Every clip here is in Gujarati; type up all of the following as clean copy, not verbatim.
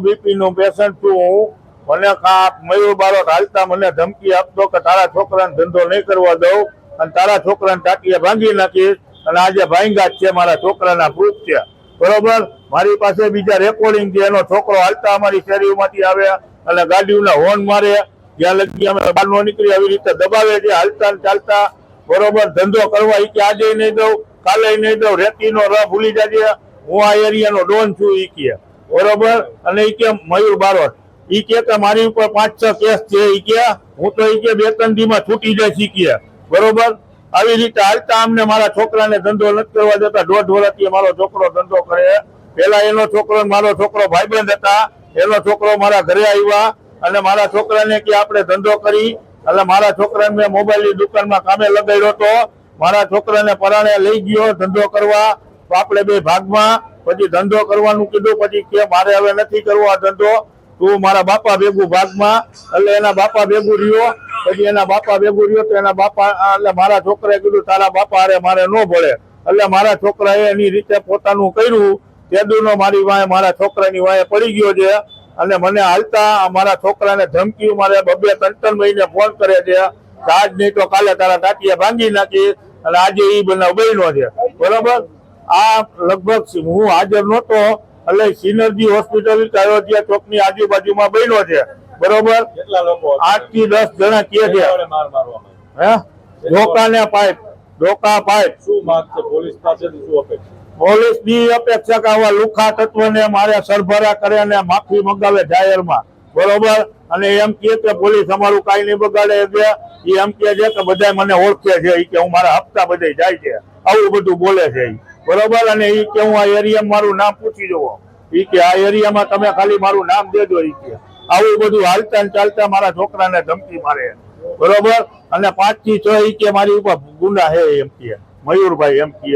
બીપી નો પેશન્ટ છું હું. મને મયુર બારોટ હાલતા મને ધમકી આપતો કે તારા છોકરાને ધંધો નહીં કરવા દઉં અને તારા છોકરાને ટાંટિયા ભાંગી નાખીશ. અને આજે ભાંગા જ છે, મારા છોકરાના પ્રૂફ છે. બરોબર, મારી પાસે બીજા રેકોર્ડિંગ છે. એનો છોકરો હાલતા અમારી શેરીમાંથી આવે અને ગાડીઓના હોર્ન મારે, જ્યાં લગી અમે બહાર નો નીકળી આવી રીતે દબાવે છે હાલતા ચાલતા. બરોબર, ધંધો કરવા એ કે આજે નહીં દઉં, કાલે નહીં દઉં, રેતીનો રહ ભૂલી જજે, હું આ એરિયાનો ડોન છું ઈ કે. બરોબર, અને ઈ કે મયુર બારોટ ઈ કે મારી ઉપર 5-6 કેસ છે ઈ કે, હું તો ઈ કે 2-3 દીમાં છૂટી જાય શીખીએ. બરોબર, આવી રીતે હાલતા અમને મારા છોકરાને ધંધો નથી કરવા દેતા. 1.5 વર્ષથી મારો છોકરો ધંધો કરે. પેલા એનો છોકરો મારો છોકરો ભાઈબંધ હતા. એનો છોકરો મારા ઘરે આવ્યા અને મારા છોકરાને કે આપણે ધંધો કરી. એટલે મારા છોકરાને મેં મોબાઈલની દુકાનમાં કામે લગાડ્યો હતો. મારા છોકરાને પરાણે લઈ ગયો ધંધો કરવા. તો આપણે બે ભાગમાં પછી ધંધો કરવાનું કીધું. પછી કે મારે હવે નથી કરવો આ ધંધો, તું મારા બાપા ભેગું ભાગમાં. એટલે એના બાપા ભેગું રહ્યો. પછી એના બાપા ભેગું રહ્યો તો એના બાપા એટલે મારા છોકરાએ કીધું તારા બાપા હારે મારે ન ભળે. એટલે મારા છોકરાએ એની રીતે પોતાનું કર્યું. તેદુનો મારી વાંહે મારા છોકરાની વાંહે પડી ગયો છે. અને મને હાલતા મારા છોકરાને ધમકી મારે 2-3 મહિને ફોન કરે છે. આજ નહીં તો કાલે તારા ટાંટિયા ભાંગી નાખી. અને આજે ઈ બનાવ બન્યો છે. બરોબર, આ લગભગ હું હાજર નહોતો એટલે સિનર્જી હોસ્પિટલ અયોધ્યા ચોકની આજુબાજુમાં બન્યો છે. બરોબર, 8 થી 10 જણા કે છે. હે ધોકા ને પાઇપ, ધોકા પાઇપ. શું માંગ છે પોલીસ પાસેથી, શું અપેક્ષા? પોલીસ ની અપેક્ષા કે આવા લુખા તત્વને મારે સરભરા કરે અને માફી મંગાવે જાહેરમાં. બરોબર, અને એમ કે પોલીસ અમારું કઈ નહીં બગાડે છે. એ એમ કે છે કે બધા મને ઓળખે છે કે હું મારા હપ્તા બધે જાય છે, આવું બધું બોલે છે. બરોબર, અને એ કે હું આ એરિયામાં મારું નામ પૂછી જવો. એ કે આ એરિયામાં તમે ખાલી મારું નામ દેજો. એ કે આવું બધું હાલતા ચાલતા મારા છોકરાને ધમકી મારે. બરોબર, અને 5 થી 6 એ કે મારી ઉપર ગુના હે એમ કે મયુરભાઈ. એમ કે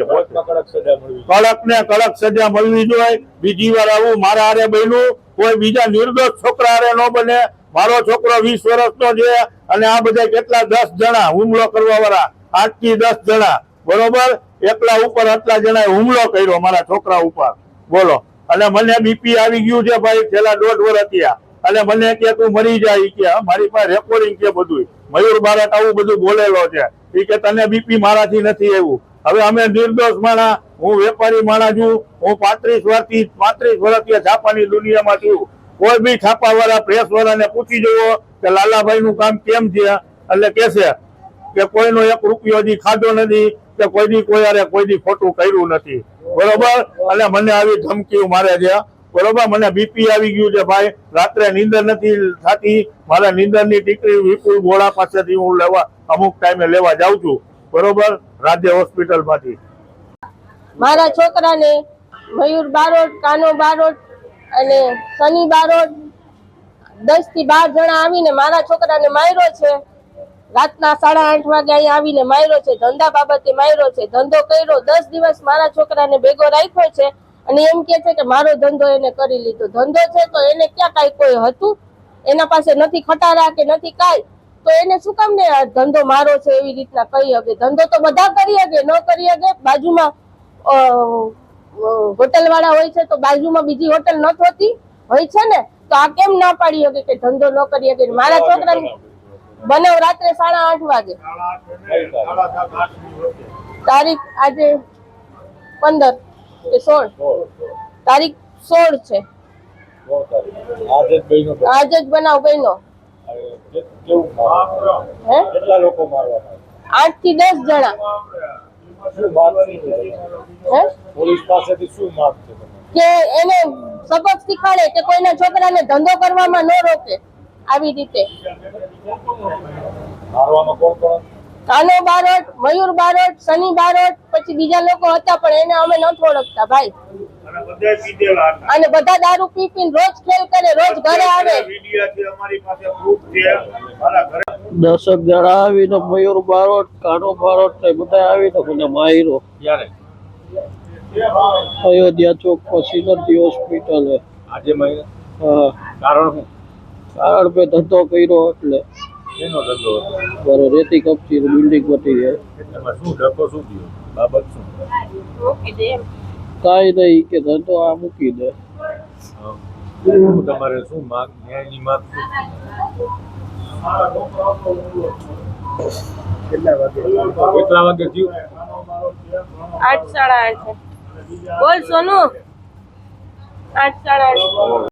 કડક ને કડક સજા મળવી જોઈએ. બીજી વાર આવું મારા હારે બન્યું, કોઈ બીજા નિર્દોષ છોકરા હારે ન બને. મારો છોકરો 20 વર્ષનો છે અને આ બધા કેટલા 10 જણા હુમલો કરવા વાળા, 8 થી 10 જણા. બરોબર, એકલા ઉપર આટલા જણાએ હુમલો કર્યો મારા છોકરા ઉપર. બોલો, અને મને બીપી આવી ગયું છે ભાઈ છેલ્લા 1.5 વર્ષ થયા. અને મને કે તું મરી જાય કે મારી પાસે રેકોર્ડિંગ છે બધું. મયુર બારોટ આવું બધું બોલેલો છે. એ કે તને બીપી મારાથી નથી આવ્યું. હવે અમે નિર્દોષ માણા, હું વેપારી માણા છું. હું 35 વર્ષથી છાપાની દુનિયામાં છું. કોઈ બી છાપા વાળા પ્રેસ વાળાને પૂછી જુઓ કે લાલાભાઈ નું કામ કેમ છે. એટલે કેશે કે કોઈનો 1 રૂપિયો હજી ખાધો નથી કે કોઈ દી ખોટું કર્યું નથી. બરોબર, અને મને આવી ધમકી મારે છે. બરોબર, મને બીપી આવી ગયું છે ભાઈ. રાત્રે નીંદર નથી થતી. મારા નીંદરની ટીકડી વિપુલ ગોળા પાસેથી હું અમુક ટાઈમે લેવા જાઉં છું. બરોબર, રાજ્ય હોસ્પિટલ માંથી. મારા છોકરાને મયુર બારોટ, કાનો બારોટ અને સની બારોટ 10 થી 12 જણા આવીને મારા છોકરાને માર્યો છે. રાતના 8:30 વાગે અહીંયા આવીને માર્યો છે. ધંધા બાબતે માર્યો છે. ધંધો કર્યો 10 દિવસ મારા છોકરાને ભેગો રાખ્યો છે. અને એમ કે છે કે મારો ધંધો એને કરી લીધો. ધંધો છે તો એને ક્યાં કાંઈ કોઈ હતું? એના પાસે નથી ખટારા કે નથી કાંઈ, તો એને શું કામ ને ધંધો મારો છે એવી રીતના કહી શકે? ધંધો તો બધા કરી શકે, ન કરી શકે. બાજુમાં હોટલ વાળા હોય છે તો બાજુમાં બીજી હોટલ ન હોતી હોય છે ને, તો આ કેમ ના પાડી શકે કે ધંધો ન કરી શકે? મારા છોકરાને બનાવ રાત્રે 8:30 વાગે, તારીખ આજે 15 કે 16, તારીખ 16 છે. આજે જ બનાવ બન્યો. કેટલા લોકો મારવામાં? 8 થી 10 જણા. પોલીસ પાસેથી શું માંગ છે કે એને સબક શીખવાડે કે કોઈના છોકરાને ધંધો કરવામાં ન રોકે. આવી રીતે મારવામાં કોણ કોણ? કાનો બારોટ, મયુર બારોટ, સની બારોટ, પછી બીજા લોકો હતા પણ એને અમે નથી ઓળખતા ભાઈ. અને બધા દારૂ પી પીને રોજ ખેલ કરે, રોજ ઘરે આવે. 10 જણા આવીને મયુર બારોટ, કાનો બારોટ બધા આવીને મને માર્યો. અયોધ્યા ચોક સિનર્જી હોસ્પિટલ. આજે મહિના? હા. કારણ શું? કારણ મેં ધંધો કર્યો એટલે. એનો ધંધો બરો રેતી કપચી બિલ્ડિંગ બની જાય. શું ધક્કો શું થયો? બાબત શું? મૂકી દે એમ. કાંઈ નહીં કે ધંધો આ મૂકી દે. શું તમારે શું માંગ ન્યાયની માંગ શું? કેટલા વાગે થયું? 8 સાડા 8 બોલ સોનુ 8 સાડા 8